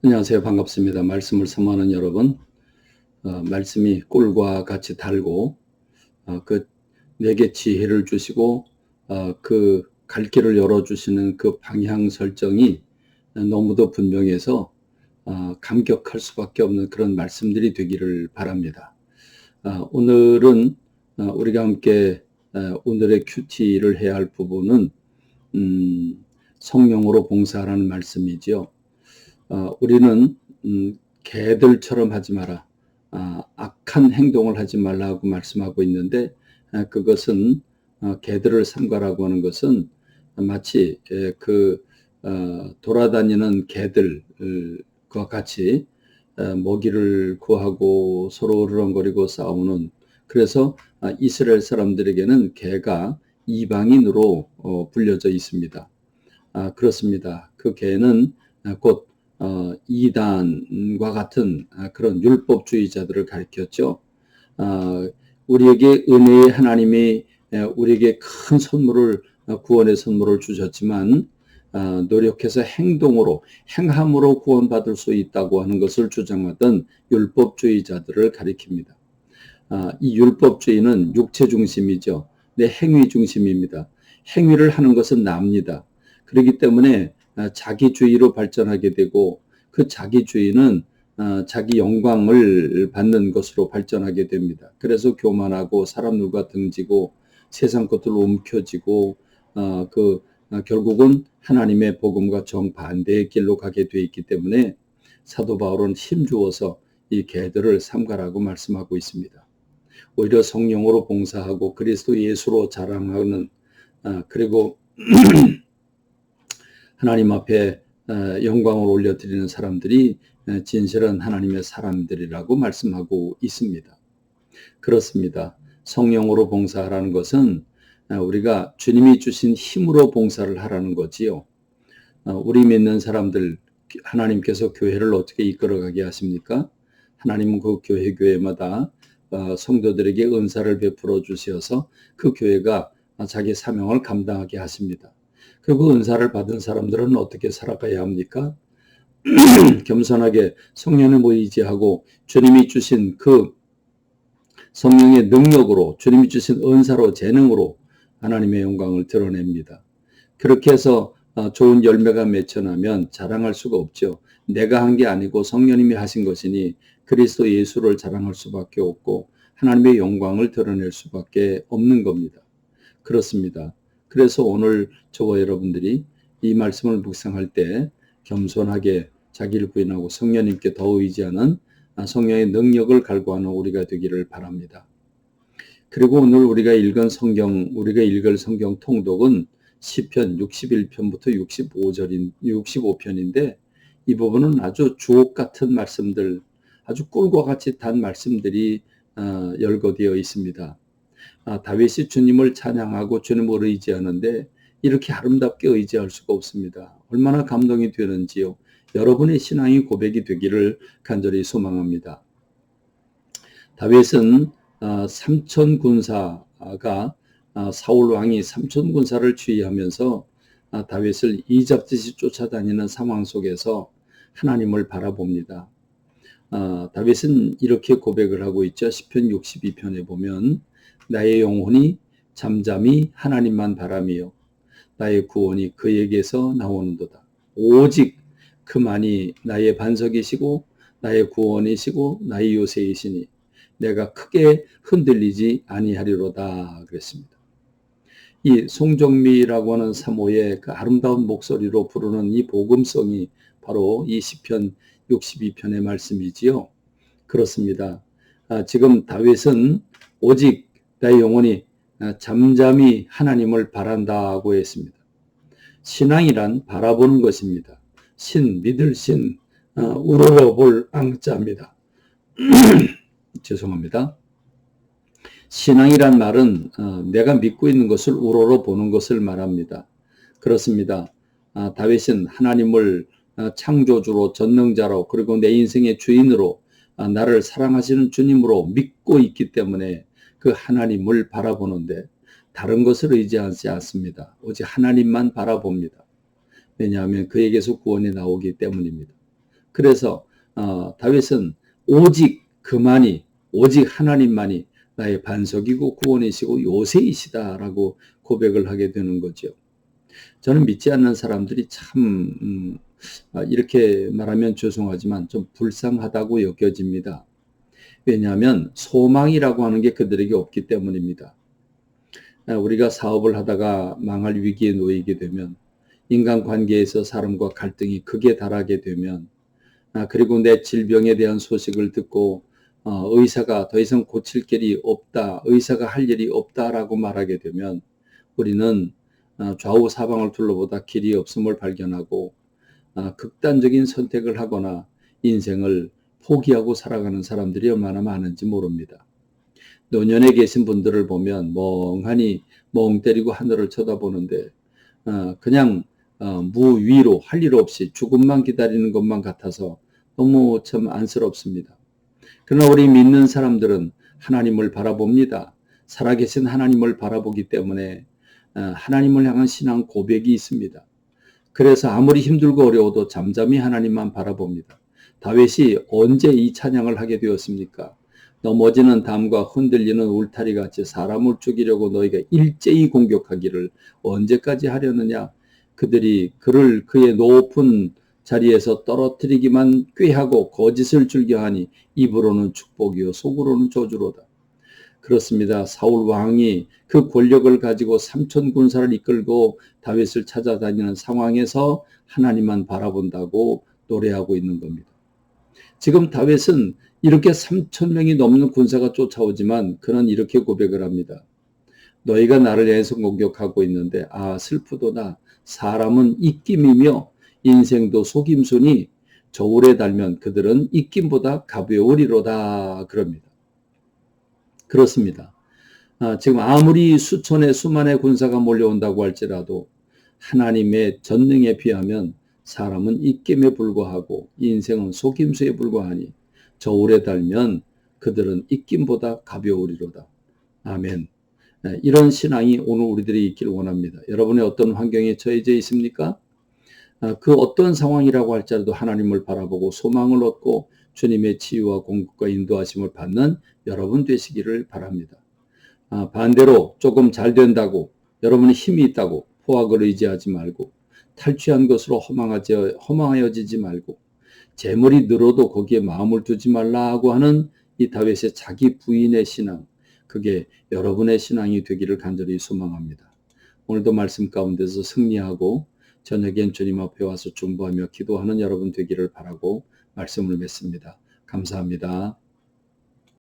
안녕하세요. 반갑습니다. 말씀을 사모하는 여러분, 말씀이 꿀과 같이 달고 그 내게 지혜를 주시고 그 갈 길을 열어주시는 그 방향 설정이 너무도 분명해서 감격할 수밖에 없는 그런 말씀들이 되기를 바랍니다. 오늘은 우리가 함께 오늘의 큐티를 해야 할 부분은 성령으로 봉사하라는 말씀이지요. 우리는 개들처럼 하지 마라, 악한 행동을 하지 말라고 말씀하고 있는데, 그것은 개들을 삼가라고 하는 것은 마치 돌아다니는 개들과 같이 먹이를 구하고 서로 으르렁거리고 싸우는, 그래서 이스라엘 사람들에게는 개가 이방인으로 불려져 있습니다. 그렇습니다. 그 개는 곧 이단과 같은 그런 율법주의자들을 가리켰죠. 우리에게 은혜의 하나님이 우리에게 큰 선물을, 구원의 선물을 주셨지만 노력해서 행함으로 구원받을 수 있다고 하는 것을 주장하던 율법주의자들을 가리킵니다. 이 율법주의는 육체 중심이죠. 내 행위 중심입니다. 행위를 하는 것은 납니다. 그렇기 때문에 자기주의로 발전하게 되고, 그 자기주의는 자기 영광을 받는 것으로 발전하게 됩니다. 그래서 교만하고 사람들과 등지고 세상 것들로 움켜쥐고 결국은 하나님의 복음과 정반대의 길로 가게 돼 있기 때문에 사도 바울은 힘주어서 이 개들을 삼가라고 말씀하고 있습니다. 오히려 성령으로 봉사하고 그리스도 예수로 자랑하는, 그리고 하나님 앞에 영광을 올려드리는 사람들이 진실한 하나님의 사람들이라고 말씀하고 있습니다. 그렇습니다. 성령으로 봉사하라는 것은 우리가 주님이 주신 힘으로 봉사를 하라는 거지요. 우리 믿는 사람들, 하나님께서 교회를 어떻게 이끌어가게 하십니까? 하나님은 그 교회마다 성도들에게 은사를 베풀어 주셔서 그 교회가 자기 사명을 감당하게 하십니다. 그리고 은사를 받은 사람들은 어떻게 살아가야 합니까? 겸손하게 성령에 의지하고 주님이 주신 그 성령의 능력으로, 주님이 주신 은사로, 재능으로 하나님의 영광을 드러냅니다. 그렇게 해서 좋은 열매가 맺혀나면 자랑할 수가 없죠. 내가 한 게 아니고 성령님이 하신 것이니 그리스도 예수를 자랑할 수밖에 없고 하나님의 영광을 드러낼 수밖에 없는 겁니다. 그렇습니다. 그래서 오늘 저와 여러분들이 이 말씀을 묵상할 때 겸손하게 자기를 부인하고 성령님께 더 의지하는 성령의 능력을 갈구하는 우리가 되기를 바랍니다. 그리고 오늘 우리가 읽을 성경 통독은 시편 61편부터 65편인데 이 부분은 아주 주옥 같은 말씀들, 아주 꿀과 같이 단 말씀들이 열거되어 있습니다. 다윗이 주님을 찬양하고 주님을 의지하는데 이렇게 아름답게 의지할 수가 없습니다. 얼마나 감동이 되는지요. 여러분의 신앙이 고백이 되기를 간절히 소망합니다. 다윗은 삼천 군사가 사울 왕이 삼천 군사를 주의하면서 다윗을 이잡듯이 쫓아다니는 상황 속에서 하나님을 바라봅니다. 다윗은 이렇게 고백을 하고 있죠. 시편 62편에 보면 나의 영혼이 잠잠히 하나님만 바라며 나의 구원이 그에게서 나오는도다. 오직 그만이 나의 반석이시고 나의 구원이시고 나의 요새이시니 내가 크게 흔들리지 아니하리로다 그랬습니다. 이 송정미라고 하는 사모의 그 아름다운 목소리로 부르는 이 복음성이 바로 이 시편 62편의 말씀이지요. 그렇습니다. 지금 다윗은 오직 나의 영혼이 잠잠히 하나님을 바란다고 했습니다. 신앙이란 바라보는 것입니다. 믿을 신, 우러러볼 앙자입니다. 죄송합니다. 신앙이란 말은 내가 믿고 있는 것을 우러러보는 것을 말합니다. 그렇습니다. 다윗은 하나님을 창조주로, 전능자로, 그리고 내 인생의 주인으로, 나를 사랑하시는 주님으로 믿고 있기 때문에 그 하나님을 바라보는데 다른 것을 의지하지 않습니다. 오직 하나님만 바라봅니다. 왜냐하면 그에게서 구원이 나오기 때문입니다. 그래서 다윗은 오직 그만이, 오직 하나님만이 나의 반석이고 구원이시고 요새이시다라고 고백을 하게 되는 거죠. 저는 믿지 않는 사람들이 참 이렇게 말하면 죄송하지만 좀 불쌍하다고 여겨집니다. 왜냐하면 소망이라고 하는 게 그들에게 없기 때문입니다. 우리가 사업을 하다가 망할 위기에 놓이게 되면, 인간관계에서 사람과 갈등이 극에 달하게 되면, 그리고 내 질병에 대한 소식을 듣고 의사가 더 이상 고칠 길이 없다, 의사가 할 일이 없다라고 말하게 되면 우리는 좌우 사방을 둘러보다 길이 없음을 발견하고 극단적인 선택을 하거나 인생을 포기하고 살아가는 사람들이 얼마나 많은지 모릅니다. 노년에 계신 분들을 보면 멍하니 멍 때리고 하늘을 쳐다보는데 그냥 무위로 할 일 없이 죽음만 기다리는 것만 같아서 너무 참 안쓰럽습니다. 그러나 우리 믿는 사람들은 하나님을 바라봅니다. 살아계신 하나님을 바라보기 때문에 하나님을 향한 신앙 고백이 있습니다. 그래서 아무리 힘들고 어려워도 잠잠히 하나님만 바라봅니다. 다윗이 언제 이 찬양을 하게 되었습니까? 넘어지는 담과 흔들리는 울타리 같이 사람을 죽이려고 너희가 일제히 공격하기를 언제까지 하려느냐? 그들이 그를 그의 높은 자리에서 떨어뜨리기만 꾀하고 거짓을 즐겨하니 입으로는 축복이요 속으로는 저주로다. 그렇습니다. 사울 왕이 그 권력을 가지고 3천 군사를 이끌고 다윗을 찾아다니는 상황에서 하나님만 바라본다고 노래하고 있는 겁니다. 지금 다윗은 이렇게 3천 명이 넘는 군사가 쫓아오지만 그는 이렇게 고백을 합니다. 너희가 나를 향해서 공격하고 있는데 슬프도다. 사람은 입김이며 인생도 속임수니 저울에 달면 그들은 입김보다 가벼우리로다. 그럽니다. 그렇습니다. 지금 아무리 수천의 수만의 군사가 몰려온다고 할지라도 하나님의 전능에 비하면 사람은 입김에 불과하고 인생은 속임수에 불과하니 저울에 달면 그들은 입김보다 가벼우리로다. 아멘. 이런 신앙이 오늘 우리들이 있기를 원합니다. 여러분의 어떤 환경에 처해져 있습니까? 그 어떤 상황이라고 할지라도 하나님을 바라보고 소망을 얻고 주님의 치유와 공급과 인도하심을 받는 여러분 되시기를 바랍니다. 반대로 조금 잘 된다고 여러분의 힘이 있다고 포악을 의지하지 말고 탈취한 것으로 허망하여지지 말고 재물이 늘어도 거기에 마음을 두지 말라고 하는 이 다윗의 자기 부인의 신앙, 그게 여러분의 신앙이 되기를 간절히 소망합니다. 오늘도 말씀 가운데서 승리하고 저녁엔 주님 앞에 와서 중보하며 기도하는 여러분 되기를 바라고 말씀을 맺습니다. 감사합니다.